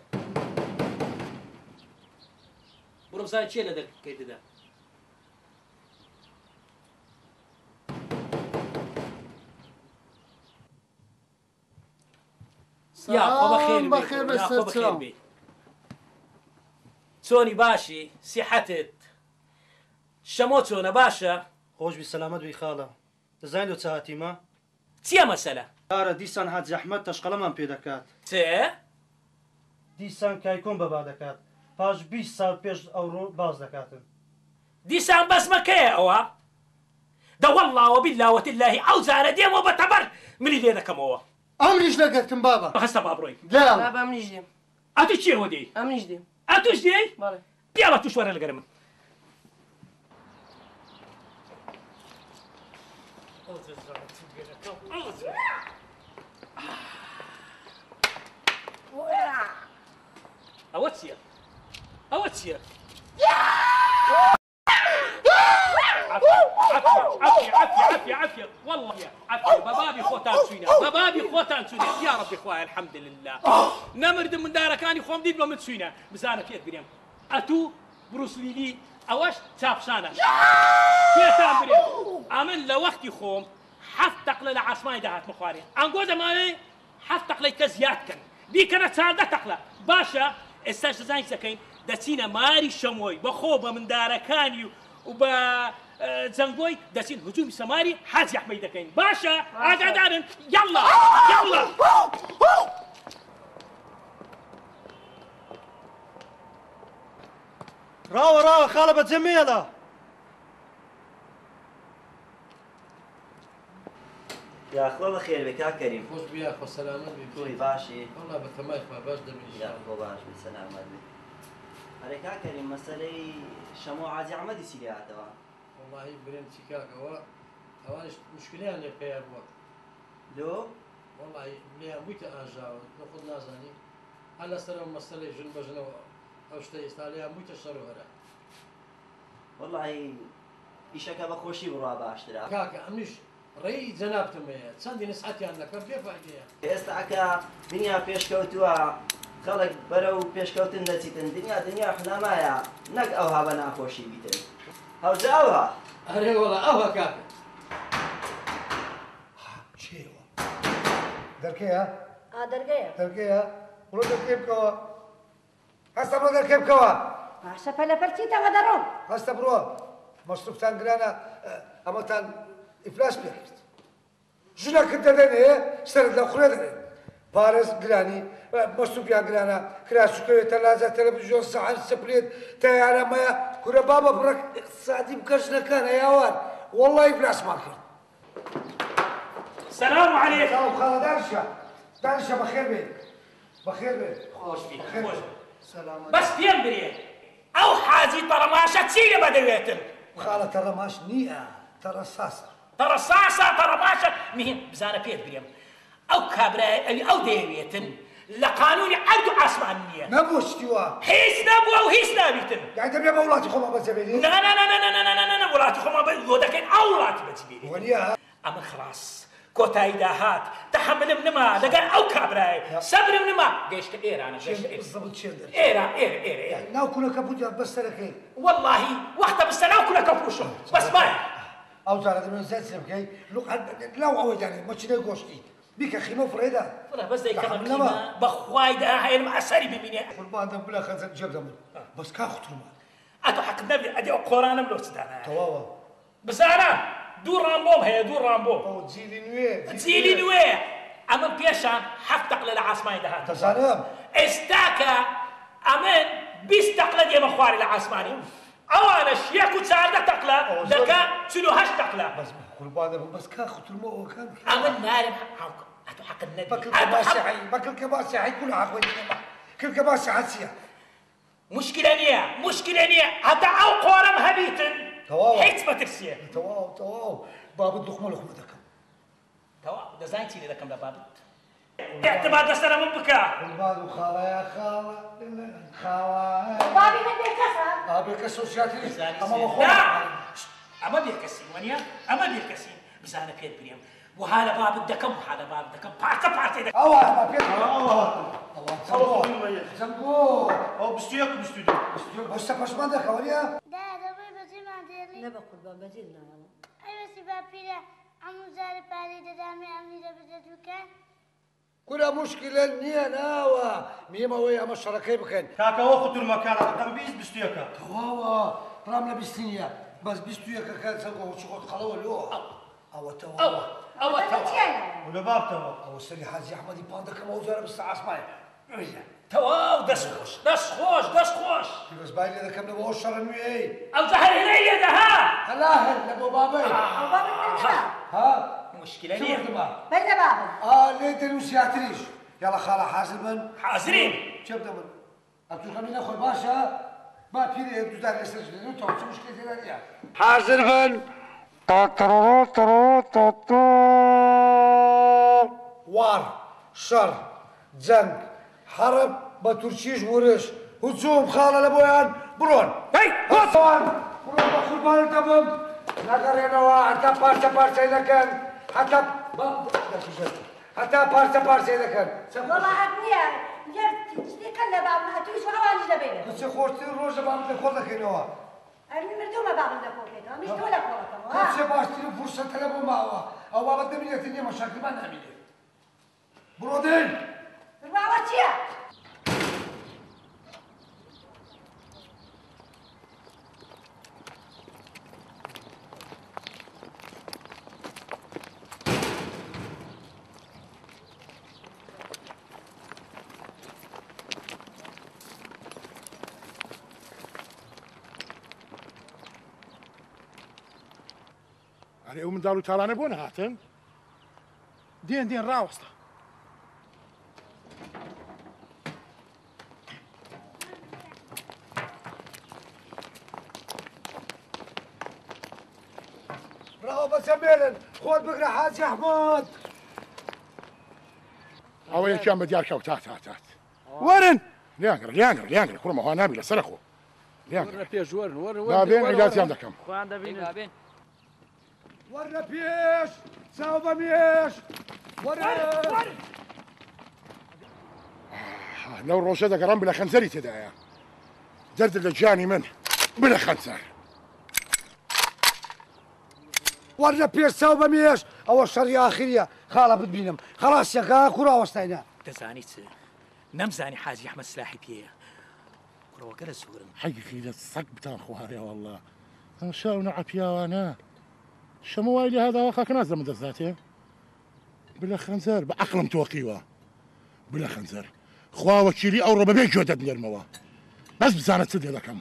Speaker 7: بڕۆ بزانە چیە لە دەرکەی دەدا
Speaker 11: بەخێر بەسەر
Speaker 7: چۆنی باشی سیحەتت شەمۆ چۆنە باشە
Speaker 8: خۆشبی سەلامەت بی خاڵە دەزانین دۆ چاهاتیمە
Speaker 7: چییە مەسەلە
Speaker 8: کارە دیسان حاجی ئەحمەد تەشقەڵەمان پێ دەکات
Speaker 7: چێ
Speaker 8: دیسان کایکۆم بەبا دەکات پاش 20 ساڵ پێش ئەوڕۆ باز دەکاتن
Speaker 7: دیسان بەسمەکەیە ئەوە دەوەڵڵاوە بیللاوەت اللهی ئەو جارە دێمەوە بە تەبەر منی لێ دەکەمەوە
Speaker 11: ئەمریش لەگەرتم بابە
Speaker 7: هەستە با بڕۆین
Speaker 11: بابا
Speaker 10: منیش دێم
Speaker 7: ئەتو چیەوە دێی
Speaker 10: ئەمریش دێم
Speaker 7: ئەتوش دێی
Speaker 10: بەڵێ
Speaker 7: پیا بە توش وەرە لەگەرە من ئەوە چییە؟ ئەوە چییە؟ عافية والله عافية ببابي خوتان سوينا ببابي خوتان سوينا يا ربي خويا الحمد لله نمرد من داركاني خوم ديد بمن سوينا بزانا فيت بريم أتو بروس ليلي أواش تابشانا فيتان بريم أمن لوقتي خوم حفتق للعاصمة دهات مخواري أنقود مالي حفتق لي كزيات كان دي كانت سادة تقلا باشا استاش زين سكين دسينا ماري شموي بخوبة من داركاني وب زنقوي دسين هجوم سماري حاجة حميدة كين باشا أقعدان يلا يلا
Speaker 8: راوة خالبة جميلة
Speaker 12: يا أخو الله خير بك يا كريم.
Speaker 3: خوش بيا أخو سلامت بك.
Speaker 12: كوي باشي.
Speaker 3: والله بتمايك ما باش دمي.
Speaker 12: يا أخو باش بالسلامة بك. عليك يا كريم مسألة شمو عادي عمدي سيلياتها.
Speaker 3: والله برين شيكاغا هوانش مشكلة يعني بقى أبوك.
Speaker 12: لو؟
Speaker 3: والله بلي أبويت أجاو ناخذ نازاني. هلا سر مسألة جنب جنو أو شتى يستعلي أبويت الشر هذا.
Speaker 12: والله إيشك بخوشي برا باشترا.
Speaker 3: كاكا أمنيش. رأي جنابتم يا تصدق نسعتي عنك كيف فايدة
Speaker 12: استعكا دنيا بيشكوتوا خلق برو بيشكوتن دتيتن دنيا احنا ما يا نق اوها بنا خوشي بيتن هاو جاوها
Speaker 3: أري والله اوها كاكا
Speaker 1: شيوا دركيها
Speaker 13: دركيها
Speaker 1: ولو دركيب كوا هسه برو دركيب كوا
Speaker 13: عشان فلا فرتيتا ودرون
Speaker 1: هسه برو مصروف تانجرانا اما تان إفلاس بيحكت جنا كنت دني سرد لأخرى دني بارز قراني مصطفى قرانا كراسوكي ثلاجة تلفزيون صحن سبليت تيارة ما كورا بابا برك اقتصادي بكرشنا كان يا وان والله إفلاس ما كان
Speaker 7: السلام عليكم
Speaker 1: سلام خالد دارشة بخير بيك بخير بيك
Speaker 7: خوش فيك خوش سلام بس فين بريد أو حازي طرماشة تسيلي بدويتن
Speaker 1: خالد طرماش نيئة ترصاصة
Speaker 7: ترصاصة طرماشة مهم بزانة بيت بريم أو كابرا أو ديويتن لقانوني عرض عصمانية
Speaker 1: نبوش تيوا
Speaker 7: هيس نبوا وهيس نابيتن
Speaker 1: يعني تبي مولاتي خما بزبيلي
Speaker 7: لا ولاتي خما بزبيلي أولاتي بزبيلي
Speaker 1: وليها
Speaker 7: أما خلاص كوتاي داهات تحمل منما لقى أو كابراي صبر منما قيش كإير أنا قيش
Speaker 1: بالضبط شندر
Speaker 7: إير
Speaker 1: ناو كنا كبوجا بس تركي
Speaker 7: والله وقت بس ناو كنا كبوشو بس ما
Speaker 1: أو زارد من زاد سبكي لو أول يعني ما تشيل قوشتي بيك خيمة فريدة
Speaker 7: والله بس زي كمان كلمة بخواي ده هاي المعسري بميني
Speaker 1: قربان ده بلا خنزر جبدم بس كاخت رما
Speaker 7: أتو حق النبي أدي قرآن ملو تدانا
Speaker 1: تواوا
Speaker 7: بس أنا دور رامبوم هي دور رامبوم
Speaker 1: أو
Speaker 7: تزيلي نوي أما بيشان حفتق للعاصمة ده
Speaker 1: تسالم
Speaker 7: استاكا أمن بيستقل دي مخواري العاصماني أوانا شياكو تساعدة تقلا لكا شنو هاش تقلا
Speaker 1: بس قربان ده بس كاخت رما كان
Speaker 7: أمن نارم أتو حق النبي
Speaker 1: بكل كباسي حي كل حق كل كباسي حسيا
Speaker 7: مشكلة نية حتى أو قورم هبيتن
Speaker 1: تواو
Speaker 7: حيث ما ترسيه
Speaker 1: تواو باب الدخمة دكم
Speaker 7: تواو ده زايتي لي دكم لباب اعتماد دستنا من بكا
Speaker 1: قربان وخالة يا خالة
Speaker 13: بابي هدي كسر
Speaker 1: أبي كسر شاتي أما
Speaker 7: لا أما بيكسين ونيا أما بيكسين بزانا فيت بريم وهذا باب الدكم وهذا باب الدكم بارتي دكم
Speaker 1: ما فيت زنقو
Speaker 8: أو بستيك
Speaker 1: بس ما ده خواليا
Speaker 2: ده بزي ما ديري
Speaker 13: نبقى قربان بزيلنا
Speaker 2: أيوة سبابيلا عمو زاري بالي دامي أمني ده بزدوكان
Speaker 1: كلها مشكلة نية ناوى ميما ويا أما الشركة بكين
Speaker 8: كاكا وخط المكان قدام بيز بستيكا
Speaker 1: تواوا راملا بستينيا بس بستيكا كان سنقو شغل خلوه اليوم أو
Speaker 8: ولا باب توا
Speaker 1: أو سري حاجي أحمد يباندك موزارة بالساعة اسمعي
Speaker 7: تواو دس خوش
Speaker 1: بس بايلي إذا كم نبغى الشر المية
Speaker 7: أو زهر هلية ده ها
Speaker 1: هلا نبغى بابي ها
Speaker 7: مشكلة
Speaker 1: شو
Speaker 7: ليه
Speaker 1: بابا
Speaker 13: بين بابا
Speaker 1: ليه تلوس يعتريش يلا خالة حازم
Speaker 7: حاضرين
Speaker 1: شوف دمن أبتو خمين أخو الباشا ما فيني يبدو دار يستجد نتوع شو مشكلة ثانية حازر فن وار شر جنگ حرب بترشيش ورش هجوم خالة لبويان برون
Speaker 7: هاي
Speaker 1: برون بخربان تمام نقرينوا حتى بارسا إذا كان حتى بارسا إذا كان.
Speaker 13: والله عقنية جرت تقلب بعض هتوش وعوالي لبينا.
Speaker 1: بس خوشتي الروجة بعض كلها كينوا.
Speaker 13: أنا مردومة بعض النفوكيتها مش ولا كورتها.
Speaker 1: كل شيء باشتري فرصة تلعبوا معه أو ما بدنا مني الدنيا مشاكل ما نعمل. برودين.
Speaker 13: الوعواتيا.
Speaker 4: يعني ومن دارو تالانه بون هاتن
Speaker 5: دين راوسته
Speaker 1: راهو بسميلن خود بقرا حاج احمد
Speaker 4: اول كان بديار كوت هات
Speaker 5: ورن
Speaker 4: ليانجر كل ما هو نابي لسرقه
Speaker 6: ورنا بيش ورن
Speaker 4: لا بين علاج عندكم
Speaker 1: ورنا بيش ساوبا ميش ورن
Speaker 4: لو الروشة قرام بلا خنزري تدايا درد الجاني من بلا خنزر
Speaker 1: ورنا بيش ساوبا ميش اول شرية اخرية خاله بدبينم خلاص يا كا كرة وستينا
Speaker 7: دزانيت نمزاني حاجي احمد سلاحي بيه كرة وقرا سورن
Speaker 4: حقيقي الصق بتاع خواري والله ان شاء الله نعب يا وانا شموالي هذا واخاك نازل من ذاته بلا خنزر بعقلم توقيوا بلا خنزر خوا وكيلي او ربع جودد نرموا بس بزانت سدي لكم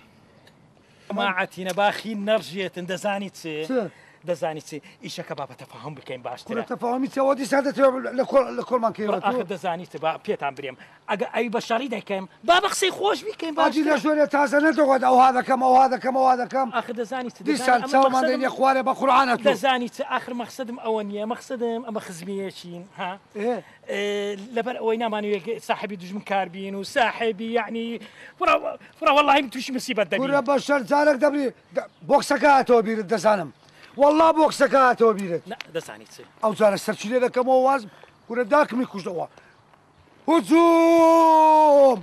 Speaker 7: جماعتي نباخي نرجيت دزانيت دزانيت ايش كبابه تفاهم بكين باشتري
Speaker 1: كل تفاهمي تودي سادة لكل من كيلو
Speaker 7: اخر دزانيت با بيت عم بريم اي بشري ده كم بابا خسي خوش بكين باشتري
Speaker 1: اجي لشويه تازه تقعد او هذا كم او هذا كم او هذا كم
Speaker 7: اخر دزانيت
Speaker 1: دي سال سوا ما دنيا اخواني بقرانه
Speaker 7: دزانيت اخر مقصدم اونيه مقصدم اما خزميشين ها ايه لبر اوينا ماني صاحبي دجمن كاربين وصاحبي يعني فرا والله متوش مصيبه دبي
Speaker 1: كره بشر زارك دبري بوكسكاتو بير دزانم والله بوكسكاتو بير
Speaker 7: لا دزانيت
Speaker 1: او زار السرشلي لك موواز كره داك ميكوش دوا هجوم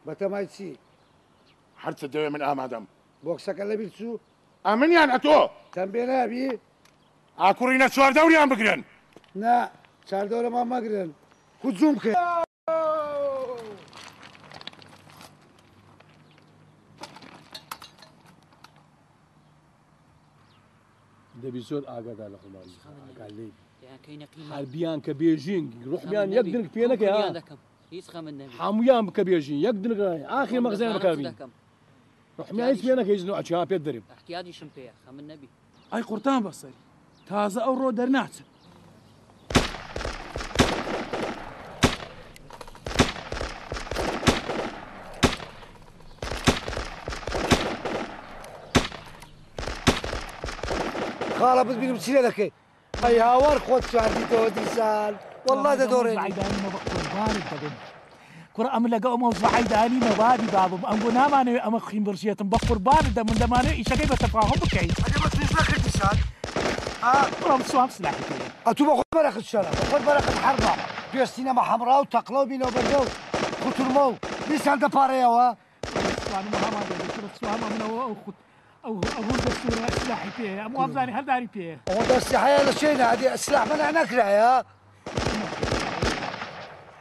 Speaker 1: بتمايتسي
Speaker 4: حرت الدوية من آدم
Speaker 1: بوكسك اللي بيرسو
Speaker 4: امن يعني اتو
Speaker 1: تنبينا بي
Speaker 4: اكورينا سوار دوري عم بقرن
Speaker 1: لا صار دوري ما مقرن هجوم كي
Speaker 6: دبي زور آقا قال قال لي حربيان كبيجين روح بيان يقدر فينك يا حميان كبيجين يقدر آخر مغزين مكابين روح بيان فينك يجنو أشياء بيدرب
Speaker 14: احتياجي شمبيا خم النبي
Speaker 5: اي قرطان بصري تازه او رو درنات
Speaker 1: خاله بدبين بسيلة لك اي هاور خود شعبي تودي سال والله ده دورين
Speaker 7: عيداني ما بقول بارد دقن كرة أم لقوا موضوع عيداني ما بادي بابم أم ناماني أم خيم برشيتم بقول بارد من دماني إيش جاي بتفاهم بكي
Speaker 1: أنا ما تنزل لك اتصال
Speaker 7: كرة بسوام سلاحي
Speaker 1: أتوبا خد بالك الشارع خد بالك الحربة في سينما حمراء وتقلو بينا وبرجو خطرمو لسان دباريا وا
Speaker 7: أنا ما هذا كرة سوام من أو الصورة سلاحي فيه أمو أفزاني هل داري فيه
Speaker 1: هو ده السلاح هذا شيء هذه السلاح منعناك يا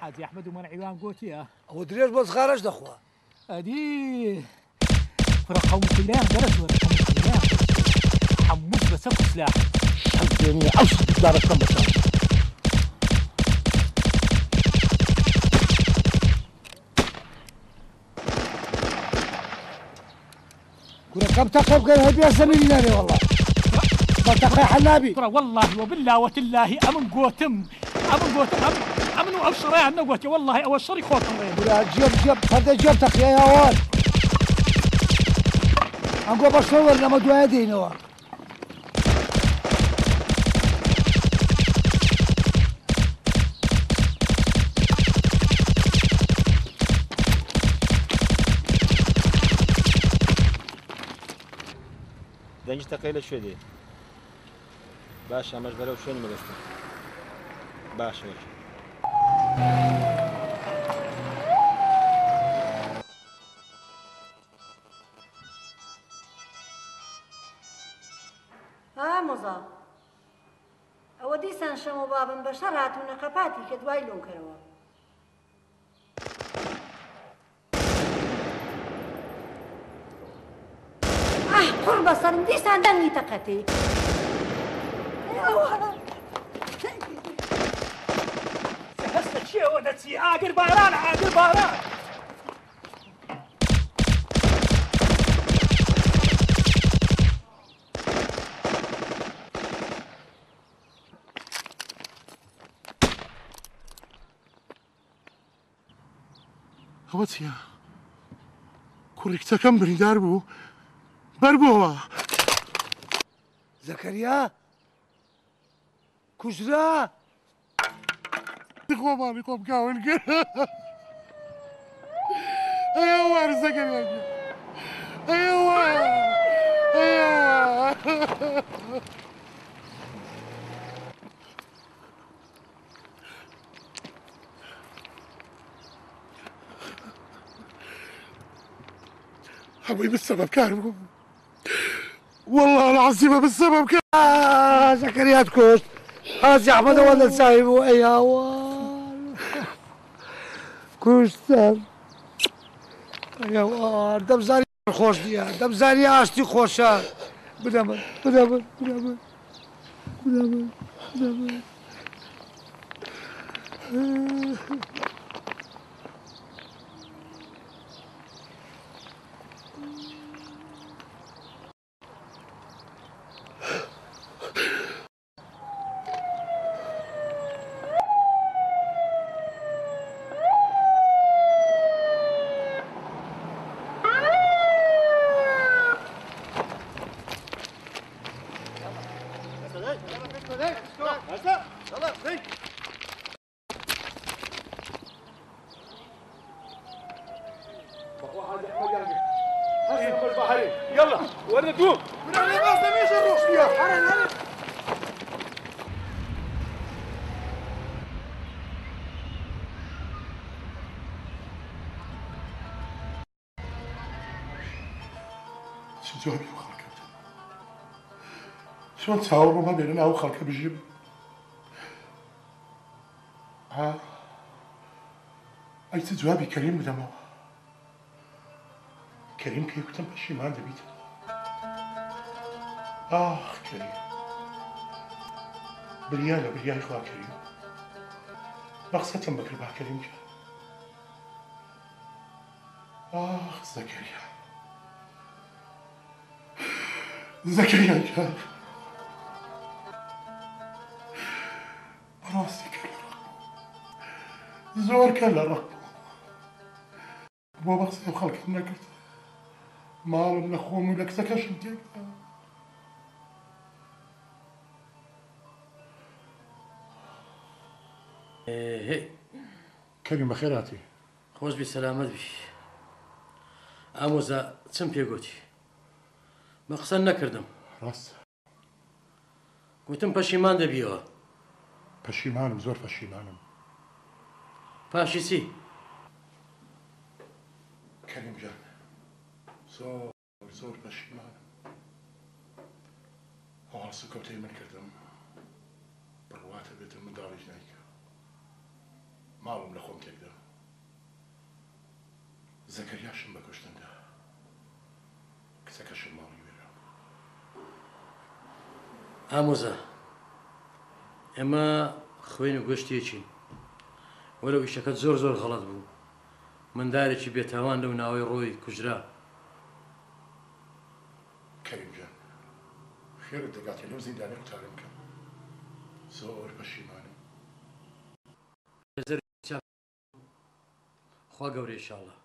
Speaker 7: حاجي أحمد ومن عيوان قوتي
Speaker 1: هو دريش بس خارج دخوا
Speaker 7: أدي فرقهم قيلان درس ورقهم قيلان حموس بس أكو سلاح
Speaker 4: شدني أوسط دار الكم بس
Speaker 1: كم تقرب غير هبي سميني والله ما تقي حلابي
Speaker 7: ترى والله وبالله وتالله أمن قوتم أمن وأبشري عنا قوتي والله أول شري خوت
Speaker 1: ولا جيب هذا جيبتك يا هوان أنقو بصور لما دوادين هو
Speaker 15: دەنجتەکەی لە شوێ دێ باش ئەمەش بەرەو شوێنی مەبەستە باش وەکی
Speaker 13: مۆزا ئەوە دیسان شەم و بابم بە شەڕ هاتوونە قەپاتی کە دوای لۆکەرەوە قڕ بەسەرم دیسان دەنگی تەقەتی
Speaker 7: هەستە چیەوە دەچی ئاگر باران ئاگر باران
Speaker 4: ئەوە چییە؟ کوڕی کچەکەم بریندار بوو بەر بووەوە
Speaker 1: زەکەریا کوژرا
Speaker 4: خۆمانی خۆم کاون کرد ئەوە زەکەریا ئەوە هەمووی بسبب کار بوو والله العظيم بالسبب كان
Speaker 1: زكريا تكوش حاجي احمد ولا سايب ايوه كوشتر ايوه دبزاري خوش ديا دبزاري اشتي خوشا بدمن بدمن بدمن بدمن بدمن
Speaker 6: يلا وين تقوم؟
Speaker 4: من على راسنا ليش نروح فيها؟
Speaker 6: هرن
Speaker 4: شو جوابي وخلك شلون تساوموا ما بيننا وخلك بجيب ها أي جوابي كريم بدمو كريم كي كنت ماشي ما عندي بيت كريم بريالة إخوة كريم بقصة بكر بها كريم زكريا كان براسي كان زور كان لرقبه بو بقصة بخلق نكت مال من أخوهم ولك سكشن تيك كريم بخيراتي
Speaker 3: خوش بسلامت بی ئامۆزا چم پێ گوتی بە قسە نەکردم
Speaker 4: ڕاست
Speaker 3: گوتم پەشیمان دەبیەوە
Speaker 4: پەشیمانم زۆر پەشیمانم
Speaker 3: پاشی چی
Speaker 4: كريم جان زۆر پەشیمانم هەواڵ سوکەوتەی من کردم بڕواتە بێتم منداڵیش نایکە ماڵم لە خۆم تێکدا زەکەریاشم بە کوشتندا کچەکەشم ماڵی وێرە
Speaker 3: ئامۆزا ئێمە خوێن و گۆشتێکین وەرە ئیشەکەت زۆر غەڵەت بوو مندارێکی بێتاوان لەو ناوەی ڕۆی کوژرا
Speaker 4: كريم جان خێرت دەگاتێ لەو زیندانە قوتارم کەم زۆر پەشیمانم
Speaker 3: خوا گەورەی ئینشاڵڵا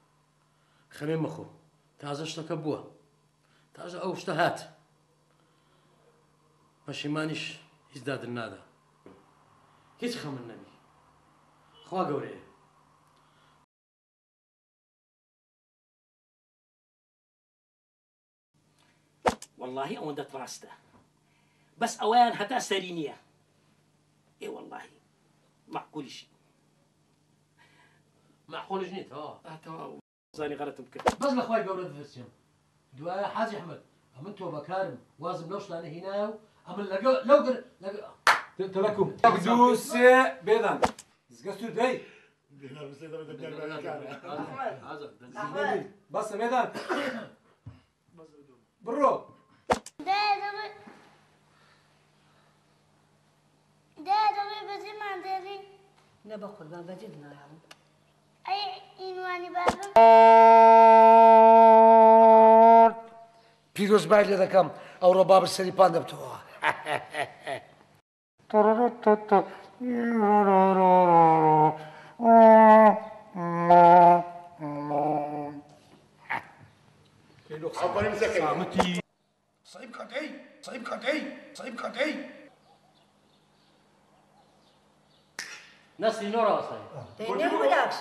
Speaker 3: خەمێ مەخۆ تازە شتەکە بووە تازە ئەو شتە هات پەشیمانیش هیچ دادن نادا هیچ خەمن نەبی خوا گەورەیە
Speaker 7: والله ئەوەندە ڕاستە بەس ئەویان هەتا سەری نییە ئێ والله معقولیشی
Speaker 3: معقولش نیت
Speaker 7: زانی غەڵەتم کرد
Speaker 3: بەس لەخوای گەورە دەستیم دوایە حاجی ئەحمەد ئەمن تۆ بەکارم وازم لەو شتانە هینایە و ئەمن لەو
Speaker 6: تەلەکوم دوو سێ بێدان زگە سوور دەی بەسە بێدان بڕۆ
Speaker 2: دەڵێ بەزیمان دێری
Speaker 13: نە بە قوربان بەجێت نایڵم
Speaker 2: ئەی ئینوانی بابم
Speaker 1: پیرۆز بای لێ دەکەم ئەوڕۆ بابر سەری پان دەبتەوە
Speaker 4: صعيب كاتي صعيب كاتي صعيب كاتي
Speaker 3: نسي نورا صاير
Speaker 13: تێنێ ولاکش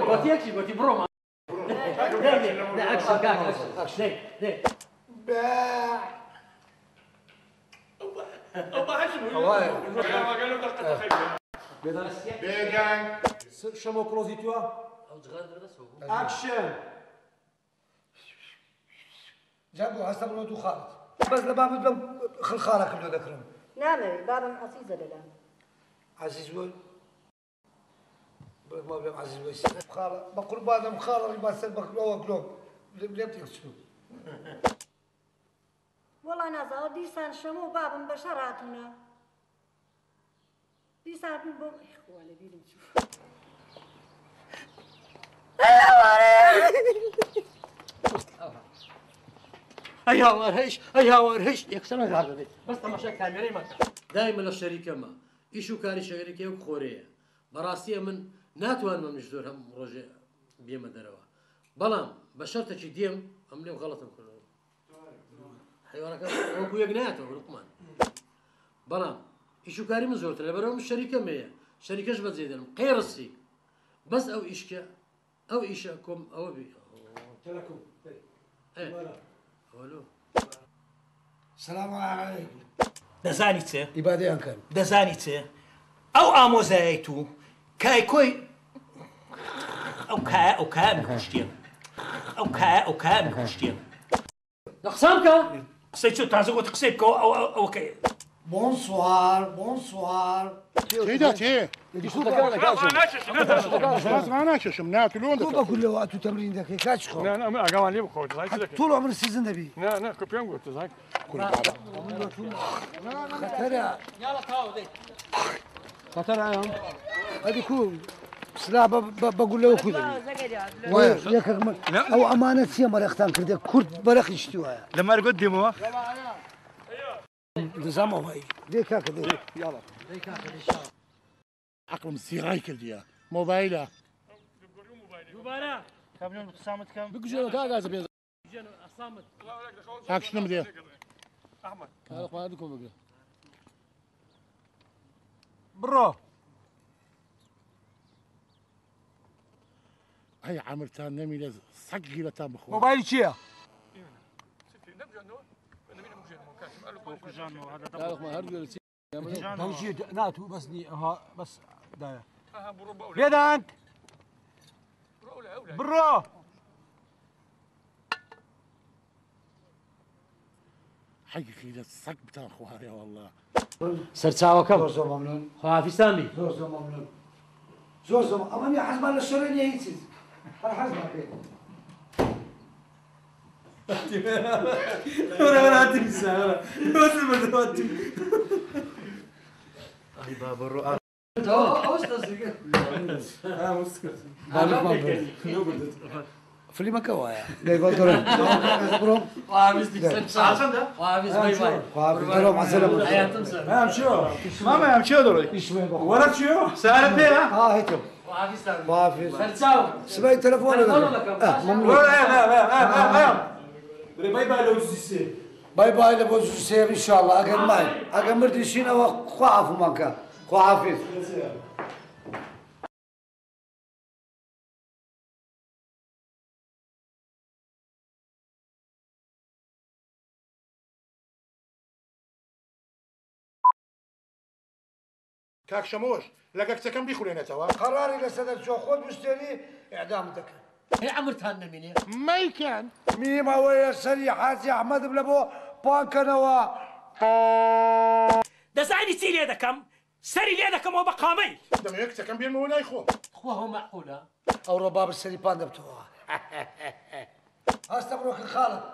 Speaker 3: قلت يكشي قلت بروما لا اكشن كاك اكشن ليه
Speaker 6: بێدان شەمە کلۆزی تووە ئاکشن
Speaker 1: جابو هەستا بڵۆ دوو خاڵت بەس لە بابت بەم خڵخاڵە کردو دەکڕم
Speaker 13: نامەوێت بابم عەزیزە لەلام
Speaker 1: عزیز بووی ما بلام عزيز ويسي خالة بقول بعد خالة اللي ما سد بقول كلوب ليه بتكسبوا
Speaker 13: والله نازا ديسان شمو بابم بشر هاتونا ديسان بو اخوالي بيلم شوف
Speaker 3: هيا ورهش هيا ورهش يكسرنا هذا بس تماشا كاميرا ما دائما الشركه ما ايشو كاري شركه وخوريه براستي من ناتوان منش زۆر هەم ڕۆژێ بێمە دەرەوە بەڵام بە شەرتێکی دێم ئەم لێم غەڵەتم کرد حیوانەکە وەکو یەک نایەتەوە ڕقمان بەڵام ئیشوکاری من زۆرتر لەبەرەوە من شەریکەم هەیە شەریکەش بەجێ دەرم قێڕسی بەس ئەو ئیشکە ئەو ئیشە کۆم ئەوە بێ
Speaker 1: سلام علیکم
Speaker 7: دەزانی چێ
Speaker 1: ئیبادەیان کەن
Speaker 7: دەزانی چێ ئەو ئامۆزایەی تو کای کۆی ئەو کایە من کوشتێم ئەو کایە من کوشتێم
Speaker 3: قسەم کە
Speaker 7: قسەی چۆ تازە گوت قسەی بکەوە ئەوەکەی
Speaker 1: بونسوار بونسوار
Speaker 4: تيدا تي ما ناششم ناكلون
Speaker 1: تو بقول له وقت تمرين ذاك كاتش خو
Speaker 6: لا انا اقام لي بخوت
Speaker 1: طول عمر السيزون نبي
Speaker 6: لا كوبيان قلت زاك
Speaker 1: خطر
Speaker 3: يلا تاو دي
Speaker 1: خطر هذه كو سلا بقول له خذ وياك او امانه سيما اختان كرد كرد برخ يشتوها
Speaker 8: لما قدموا
Speaker 1: نظام هاي ديك هكذا
Speaker 4: يلا ديك هكذا عقلم الصغاي كرديا موبايله
Speaker 8: موبايله كم يوم صامت كم
Speaker 6: بيجي لك هذا بيز
Speaker 3: صامت
Speaker 4: اكشن مدير
Speaker 6: احمد هذا ما عندكم بقى برو
Speaker 4: هي عملتان نمي لز سقي لتام بخو
Speaker 6: موبايل شيا تمشي ناتو بس ني ها بس دايا بيدانك برو
Speaker 4: حقيقي للصق بتاع خواري والله
Speaker 3: سرچاوەکەم
Speaker 1: زۆر ممنون
Speaker 3: خواافیستان
Speaker 1: زۆر ممنون زۆر ئەمە حەزمان لە شەڕێ نییە هیچ هەر حەزمان کرد
Speaker 5: ولا تنسى ولا
Speaker 8: اي بابا الرؤى
Speaker 1: فيلي ما كوايا قايل دوران
Speaker 3: وعابس دي وعابس باي باي
Speaker 1: وعابس مع السلامة
Speaker 5: ما امشيو ماما امشيو دوري ولا تشيو سالت بيها
Speaker 1: هيتم وعافيس
Speaker 3: سرچاو
Speaker 1: سباي تلفون
Speaker 5: ممنون لا باي باي لوزيسي
Speaker 1: باي باي لبوزيسي ان شاء الله اقل معي اقل مردشين او خواف مانكا خواحافيز
Speaker 4: کاک شەمۆش لەگە کچەکەم بیخولێنێتەوە
Speaker 1: قەراری لەسەر چۆ خۆت بستێنی ئێعدام دەکەن
Speaker 3: هێ ئەمرتان نەمێنێ
Speaker 4: مەیکەن
Speaker 1: میمەوەیە سەری حاجی ئەحمەدم لە بۆ پانکەنەوە
Speaker 7: دەزانی چی لێ دەکەم سەری لێ دەکەمەوە بە قامەی
Speaker 4: دەمەوێت کچەکەم بێنمەوە لای خۆم
Speaker 3: خوا هەو مەعقولە
Speaker 1: ئەوڕۆ بابە سەری پان دەبتەوە هەستە بڕۆکە خاڵت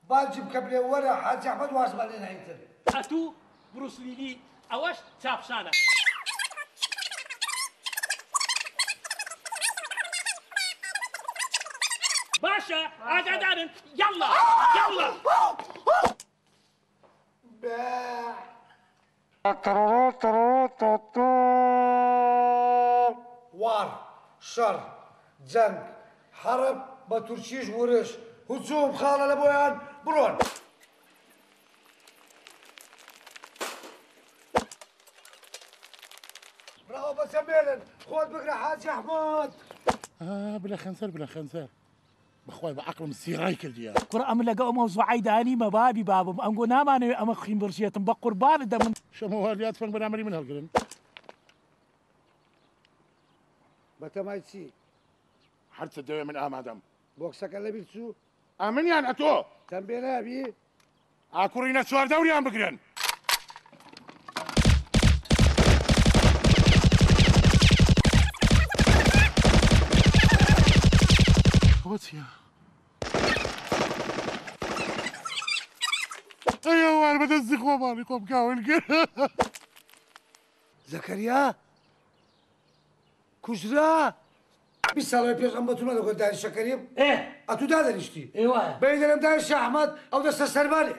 Speaker 1: باجی بکە بلێ وەرە حاجی ئەحمەد وازمان لێ نایتر
Speaker 7: ئەتوو بروسلیلی ئەوەش چاپشانە باشە ئاگادارن یاڵڵا یاڵڵا
Speaker 1: وار شەڕ جەنگ حەرب بە تورکیش ورش هجوم خاڵە لە بۆیان بڕۆن بڕاوە بەچە مێلن خۆت بگرە حاجی ئەحمەد
Speaker 4: بلە خەنسەر بلە خەنسەر بەخوای بە عەقڵم سیڕای کردیە
Speaker 7: کوڕ ئەم لەگە ئەو مەوزوعەی دانیمە بابی بابم ئەمگۆ نامانەوێت ئەمە خوین بڕشێتم بە قوربانت دەمن
Speaker 4: شەمەوەلیات فەنگ بەرامبەری من هەڵگرن
Speaker 1: بەتەمای چی
Speaker 4: هەرچە دەوێ من ئامادەم
Speaker 1: بۆکسەکە لەبیر چوو
Speaker 4: ئەمنیان ئەتۆ
Speaker 1: تەمبێ نابی
Speaker 4: ئاکوڕینە چوار دەوریان بگرن ئەوە چییە؟ ئەوان بەدەستی خۆمانی خۆم کاولگەر
Speaker 1: زەکەریا کوژرا 20 ساڵی پێش ئەم بەتونە دەگۆت داری شەکەریم ئەتوو دادەنیشتی
Speaker 3: ئێوە
Speaker 1: بەی دەرەم داری شە ئەحمەد ئەو دەستە سەربارێ